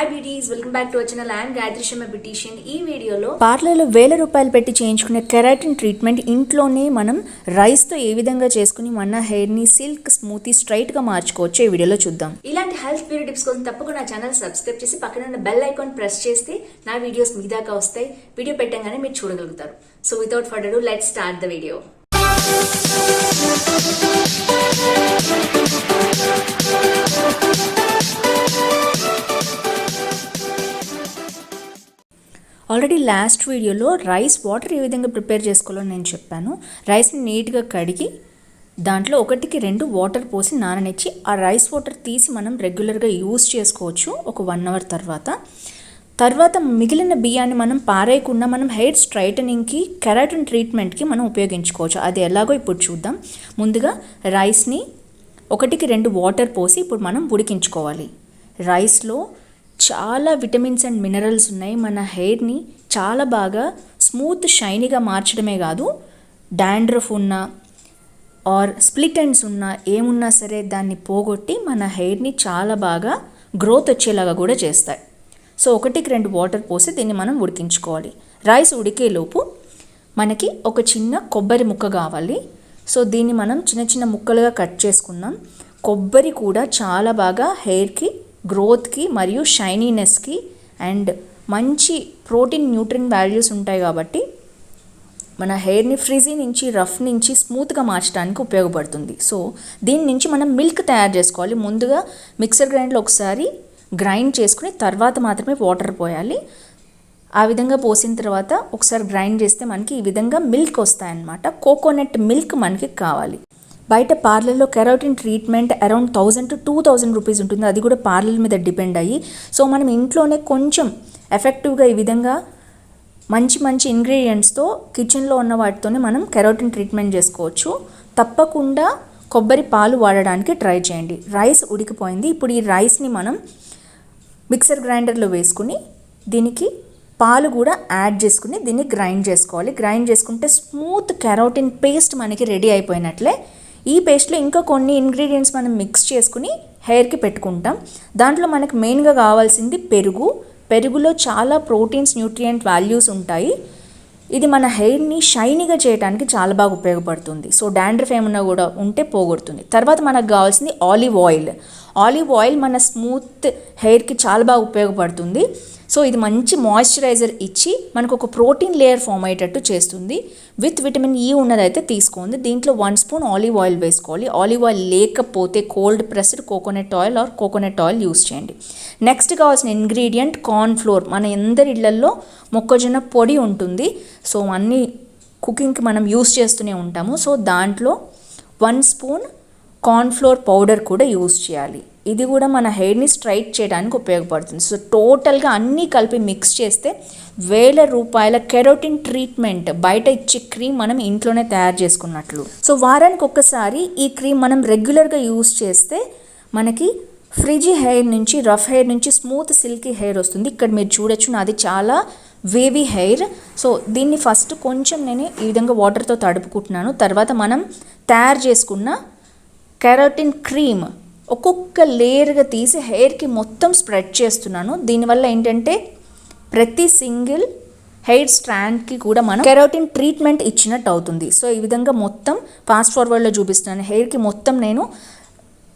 Hi beauties, welcome back to our channel. I am Gayatri Sharma beautician. ఈ వీడియోలో పార్లర్లో 1000 రూపాయలు పెట్టి చేయించుకునే కెరాటిన్ ట్రీట్మెంట్ ఇంట్లోనే మనం రైస్తో ఏ విధంగా చేసుకుని మన హెయిర్ని సిల్క్ స్మూతీ స్ట్రైట్గా మార్చుకోవచ్చు ఈ వీడియోలో చూద్దాం. ఇలాంటి హెల్త్ బ్యూటీ టిప్స్ కోసం తప్పకుండా నా ఛానల్ సబ్స్క్రైబ్ చేసి పక్కన ఉన్న బెల్ ఐకాన్ ప్రెస్ చేస్తే నా వీడియోస్ మీ దాకా వస్తాయి. వీడియో పెట్టగానే మీరు చూడగలుగుతారు. So without further do let's start the video. Already last వీడియోలో రైస్ వాటర్ ఏ విధంగా ప్రిపేర్ చేసుకోవాలో నేను చెప్పాను. రైస్ని నీట్గా కడిగి దాంట్లో 1కి 2 వాటర్ పోసి నాననిచ్చి ఆ రైస్ వాటర్ తీసి మనం రెగ్యులర్గా యూస్ చేసుకోవచ్చు ఒక 1 అవర్ తర్వాత మిగిలిన బియ్యాన్ని మనం పారేయకుండా మనం హెయిర్ స్ట్రైటనింగ్కి కెరాటిన్ ట్రీట్మెంట్కి మనం ఉపయోగించుకోవచ్చు. అది ఎలాగో ఇప్పుడు చూద్దాం. ముందుగా రైస్ని 1కి 2 వాటర్ పోసి ఇప్పుడు మనం ఉడికించుకోవాలి. రైస్లో చాలా విటమిన్స్ అండ్ మినరల్స్ ఉన్నాయి. మన హెయిర్ని చాలా బాగా స్మూత్ షైనీగా మార్చడమే కాదు, డాండ్రఫ్ ఉన్నా ఆర్ స్ప్లిట్ ఎండ్స్ ఉన్నా ఏమున్నా సరే దాన్ని పోగొట్టి మన హెయిర్ని చాలా బాగా గ్రోత్ వచ్చేలాగా కూడా చేస్తాయి. సో 1కి 2 వాటర్ పోసి దీన్ని మనం ఉడికించుకోవాలి. రైస్ ఉడికేలోపు మనకి ఒక చిన్న కొబ్బరి ముక్క కావాలి. సో దీన్ని మనం చిన్న చిన్న ముక్కలుగా కట్ చేసుకుందాం. కొబ్బరి కూడా చాలా బాగా హెయిర్కి గ్రోత్కి మరియు షైనీనెస్కి అండ్ మంచి ప్రోటీన్ న్యూట్రిన్ వాల్యూస్ ఉంటాయి కాబట్టి మన హెయిర్ని ఫ్రిజీ నుంచి రఫ్ నుంచి స్మూత్గా మార్చడానికి ఉపయోగపడుతుంది. సో దీని నుంచి మనం మిల్క్ తయారు చేసుకోవాలి. ముందుగా మిక్సర్ గ్రైండర్లో ఒకసారి గ్రైండ్ చేసుకుని తర్వాత మాత్రమే వాటర్ పోయాలి. ఆ విధంగా పోసిన తర్వాత ఒకసారి గ్రైండ్ చేస్తే మనకి ఈ విధంగా మిల్క్ వస్తాయన్నమాట. కోకోనట్ మిల్క్ మనకి కావాలి. బయట పార్లర్లో keratin treatment around 1000 to 2000 rupees ఉంటుంది. అది కూడా పార్లర్ మీద డిపెండ్ అయ్యి. సో మనం ఇంట్లోనే కొంచెం ఎఫెక్టివ్గా ఈ విధంగా మంచి ఇంగ్రీడియంట్స్తో కిచెన్లో ఉన్న వాటితోనే మనం కెరాటిన్ ట్రీట్మెంట్ చేసుకోవచ్చు. తప్పకుండా కొబ్బరి పాలు వాడడానికి ట్రై చేయండి. రైస్ ఉడికిపోయింది. ఇప్పుడు ఈ రైస్ని మనం మిక్సర్ గ్రైండర్లో వేసుకుని దీనికి పాలు కూడా యాడ్ చేసుకుని దీన్ని గ్రైండ్ చేసుకోవాలి. గ్రైండ్ చేసుకుంటే స్మూత్ కెరాటిన్ పేస్ట్ మనకి రెడీ అయిపోయినట్లే. ఈ పేస్ట్లో ఇంకా కొన్ని ఇంగ్రీడియంట్స్ మనం మిక్స్ చేసుకుని హెయిర్కి పెట్టుకుంటాం. దాంట్లో మనకు మెయిన్గా కావాల్సింది పెరుగు. పెరుగులో చాలా ప్రోటీన్స్, న్యూట్రియంట్ వాల్యూస్ ఉంటాయి. ఇది మన హెయిర్ని షైనీగా చేయడానికి చాలా బాగా ఉపయోగపడుతుంది. సో డాండ్రఫ్ ఏమన్నా కూడా ఉంటే పోగొడుతుంది. తర్వాత మనకు కావాల్సింది ఆలివ్ ఆయిల్. ఆలివ్ ఆయిల్ మన స్మూత్ హెయిర్కి చాలా బాగా ఉపయోగపడుతుంది. సో ఇది మంచి మాయిశ్చరైజర్ ఇచ్చి మనకు ఒక ప్రోటీన్ లేయర్ ఫామ్ అయ్యేటట్టు చేస్తుంది. విత్ విటమిన్ ఈ ఉన్నదైతే తీసుకోండి. దీంట్లో 1 స్పూన్ ఆలివ్ ఆయిల్ వేసుకోవాలి. ఆలివ్ ఆయిల్ లేకపోతే cold pressed coconut oil are coconut oil use చేయండి. నెక్స్ట్ కావాల్సిన ఇంగ్రీడియంట్ కార్న్ ఫ్లోర్. మన అందరి ఇళ్లల్లో మొక్కజొన్న పొడి ఉంటుంది. సో అన్ని కుకింగ్కి మనం యూస్ చేస్తూనే ఉంటాము. సో దాంట్లో 1 స్పూన్ కార్న్ ఫ్లోర్ పౌడర్ కూడా యూస్ చేయాలి. ఇది కూడా మన హెయిర్ని స్ట్రైట్ చేయడానికి ఉపయోగపడుతుంది. సో టోటల్గా అన్నీ కలిపి మిక్స్ చేస్తే 1000 రూపాయల కెరాటిన్ ట్రీట్మెంట్ బయట ఇచ్చే క్రీమ్ మనం ఇంట్లోనే తయారు చేసుకున్నట్లు. సో వారానికి ఒక్కసారి ఈ క్రీమ్ మనం రెగ్యులర్గా యూస్ చేస్తే మనకి ఫ్రిజీ హెయిర్ నుంచి, రఫ్ హెయిర్ నుంచి స్మూత్ సిల్కీ హెయిర్ వస్తుంది. ఇక్కడ మీరు చూడొచ్చు, నాది చాలా వేవీ హెయిర్. సో దీన్ని ఫస్ట్ కొంచెం నేను ఈ విధంగా వాటర్తో తడుపుకుంటున్నాను. తర్వాత మనం తయారు చేసుకున్న కెరాటిన్ క్రీమ్ ఒక్కొక్క లేయర్గా తీసి హెయిర్కి మొత్తం స్ప్రెడ్ చేస్తున్నాను. దీనివల్ల ఏంటంటే ప్రతి సింగిల్ హెయిర్ స్ట్రాండ్కి కూడా మనం కెరాటిన్ ట్రీట్మెంట్ ఇచ్చినట్టు అవుతుంది. సో ఈ విధంగా మొత్తం ఫాస్ట్ ఫార్వర్డ్లో చూపిస్తున్నాను. హెయిర్కి మొత్తం నేను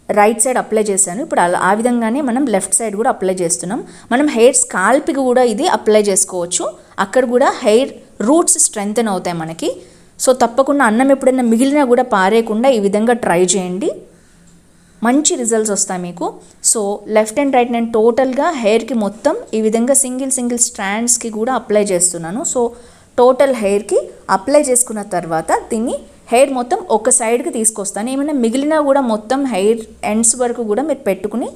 రైట్ సైడ్ అప్లై చేశాను. ఇప్పుడు ఆ విధంగానే మనం లెఫ్ట్ సైడ్ కూడా అప్లై చేస్తున్నాం. మనం హెయిర్ స్కాల్ప్కి కూడా ఇది అప్లై చేసుకోవచ్చు. అక్కడ కూడా హెయిర్ రూట్స్ స్ట్రెంగ్తెన్ అవుతాయి మనకి. సో తప్పకుండా అన్నం ఎప్పుడైనా మిగిలినా కూడా పారేయకుండా ఈ విధంగా ట్రై చేయండి. మంచి రిజల్ట్స్ వస్తాయి మీకు. సో లెఫ్ట్ అండ్ రైట్ నేను టోటల్గా హెయిర్కి మొత్తం ఈ విధంగా సింగిల్ స్ట్రాండ్స్కి కూడా అప్లై చేస్తున్నాను. సో టోటల్ హెయిర్కి అప్లై చేసుకున్న తర్వాత దీన్ని హెయిర్ మొత్తం ఒక సైడ్కి తీసుకొస్తాను. ఏమైనా మిగిలినా కూడా మొత్తం హెయిర్ ఎండ్స్ వరకు కూడా మీరు పెట్టుకుని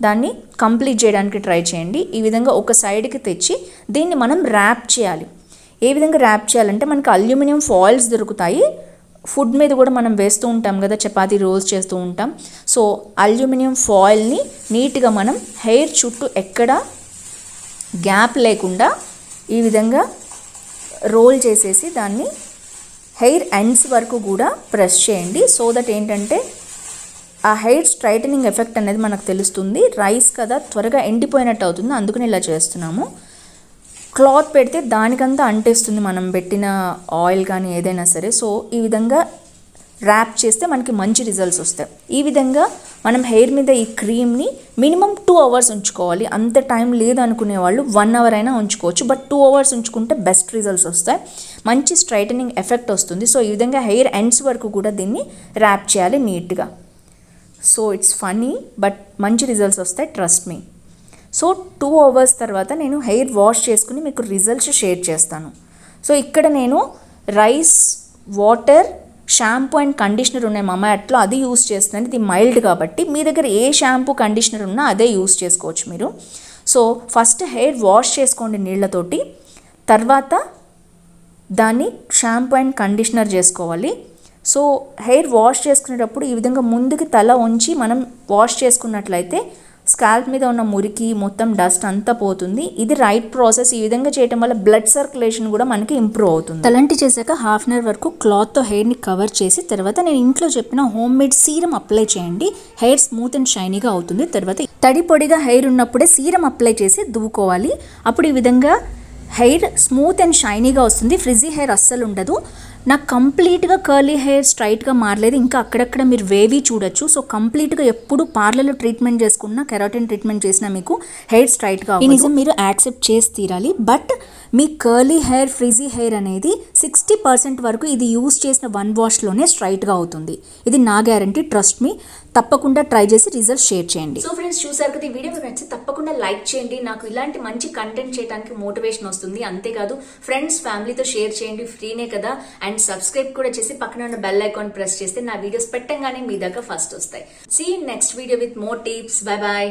దాన్ని కంప్లీట్ చేయడానికి ట్రై చేయండి. ఈ విధంగా ఒక సైడ్కి తెచ్చి దీన్ని మనం ర్యాప్ చేయాలి. ఏ విధంగా ర్యాప్ చేయాలంటే మనకి అల్యూమినియం ఫాయిల్స్ దొరుకుతాయి. ఫుడ్ మీద కూడా మనం వేస్తూ ఉంటాం కదా, చపాతీ రోల్స్ చేస్తూ ఉంటాం. సో అల్యూమినియం ఫాయిల్ని నీట్గా మనం హెయిర్ చుట్టూ ఎక్కడ గ్యాప్ లేకుండా ఈ విధంగా రోల్ చేసేసి దాన్ని హెయిర్ ఎండ్స్ వరకు కూడా ప్రెస్ చేయండి. సో దట్ ఏంటంటే ఆ హెయిర్ స్ట్రైటనింగ్ ఎఫెక్ట్ అనేది మనకు తెలుస్తుంది. రైస్ కదా త్వరగా ఎండిపోయినట్టు అవుతుంది, అందుకని ఇలా చేస్తున్నాము. క్లాత్ పెడితే దానికంతా అంటేస్తుంది మనం పెట్టిన ఆయిల్ కానీ ఏదైనా సరే. సో ఈ విధంగా ర్యాప్ చేస్తే మనకి మంచి రిజల్ట్స్ వస్తాయి. ఈ విధంగా మనం హెయిర్ మీద ఈ క్రీమ్ని మినిమం 2 hours ఉంచుకోవాలి. అంత టైం లేదు అనుకునే వాళ్ళు 1 hour అయినా ఉంచుకోవచ్చు, బట్ 2 hours ఉంచుకుంటే బెస్ట్ రిజల్ట్స్ వస్తాయి, మంచి స్ట్రైటనింగ్ ఎఫెక్ట్ వస్తుంది. సో ఈ విధంగా హెయిర్ ఎండ్స్ వరకు కూడా దీన్ని ర్యాప్ చేయాలి నీట్గా. సో ఇట్స్ ఫనీ బట్ మంచి రిజల్ట్స్ వస్తాయి, ట్రస్ట్ మీ. సో 2 hours తర్వాత నేను హెయిర్ వాష్ చేసుకుని మీకు రిజల్ట్స్ షేర్ చేస్తాను. సో ఇక్కడ నేను rice water shampoo and conditioner ఉన్నాయి మమా ఎర్త్లో, అది యూస్ చేస్తున్నాను. ఇది మైల్డ్ కాబట్టి మీ దగ్గర ఏ షాంపూ కండిషనర్ ఉన్నా అదే యూస్ చేసుకోవచ్చు మీరు. సో ఫస్ట్ హెయిర్ వాష్ చేసుకోండి నీళ్ళతోటి, తర్వాత దాన్ని షాంపూ అండ్ కండిషనర్ చేసుకోవాలి. సో హెయిర్ వాష్ చేసుకునేటప్పుడు ఈ విధంగా ముందుకి తల ఉంచి మనం వాష్ చేసుకున్నట్లయితే స్కాల్ప్ మీద ఉన్న మురికి మొత్తం డస్ట్ అంతా పోతుంది. ఇది రైట్ ప్రాసెస్. ఈ విధంగా చేయడం వల్ల బ్లడ్ సర్క్యులేషన్ కూడా మనకి ఇంప్రూవ్ అవుతుంది. తలంటి చేశాక 1/2 hour వరకు క్లాత్తో హెయిర్ని కవర్ చేసి తర్వాత నేను ఇంట్లో చెప్పిన హోమ్ మేడ్ సీరం అప్లై చేయండి. హెయిర్ స్మూత్ అండ్ షైనీగా అవుతుంది. తర్వాత తడి పొడిగా హెయిర్ ఉన్నప్పుడే సీరం అప్లై చేసి దువ్వుకోవాలి. అప్పుడు ఈ విధంగా హెయిర్ స్మూత్ అండ్ షైనీగా వస్తుంది, ఫ్రిజీ హెయిర్ అస్సలు ఉండదు. నాకు కంప్లీట్గా కర్లీ హెయిర్ స్ట్రైట్గా మారలేదు, ఇంకా అక్కడక్కడ మీరు వేవీ చూడొచ్చు. సో కంప్లీట్గా ఎప్పుడు పార్లర్లో ట్రీట్మెంట్ చేసుకున్నా, కెరాటిన్ ట్రీట్మెంట్ చేసినా మీకు హెయిర్ స్ట్రైట్గా ఈ నిజం మీరు యాక్సెప్ట్ చేసి తీరాలి. But me curly hair frizzy hair అనేది 60% వరకు ఇది యూస్ చేసిన 1 washలోనే స్ట్రైట్గా అవుతుంది. ఇది నా గ్యారంటీ, ట్రస్ట్ మీ. తప్పకుండా ట్రై చేసి రిజల్ట్ షేర్ చేయండి. సో ఫ్రెండ్స్, చూసారు కదా, ఈ వీడియో మీకు నచ్చితే తప్పకుండా లైక్ చేయండి. నాకు ఇలాంటి మంచి కంటెంట్ చేయడానికి మోటివేషన్ వస్తుంది. అంతేకాదు ఫ్రెండ్స్ ఫ్యామిలీతో షేర్ చేయండి, ఫ్రీనే కదా. అండ్ సబ్స్క్రైబ్ కూడా చేసి పక్కన ఉన్న బెల్ ఐకాన్ ప్రెస్ చేస్తే నా వీడియోస్ పెట్టంగానే మీ దాకా ఫస్ట్ వస్తాయి. See in next video with more tips. Bye bye.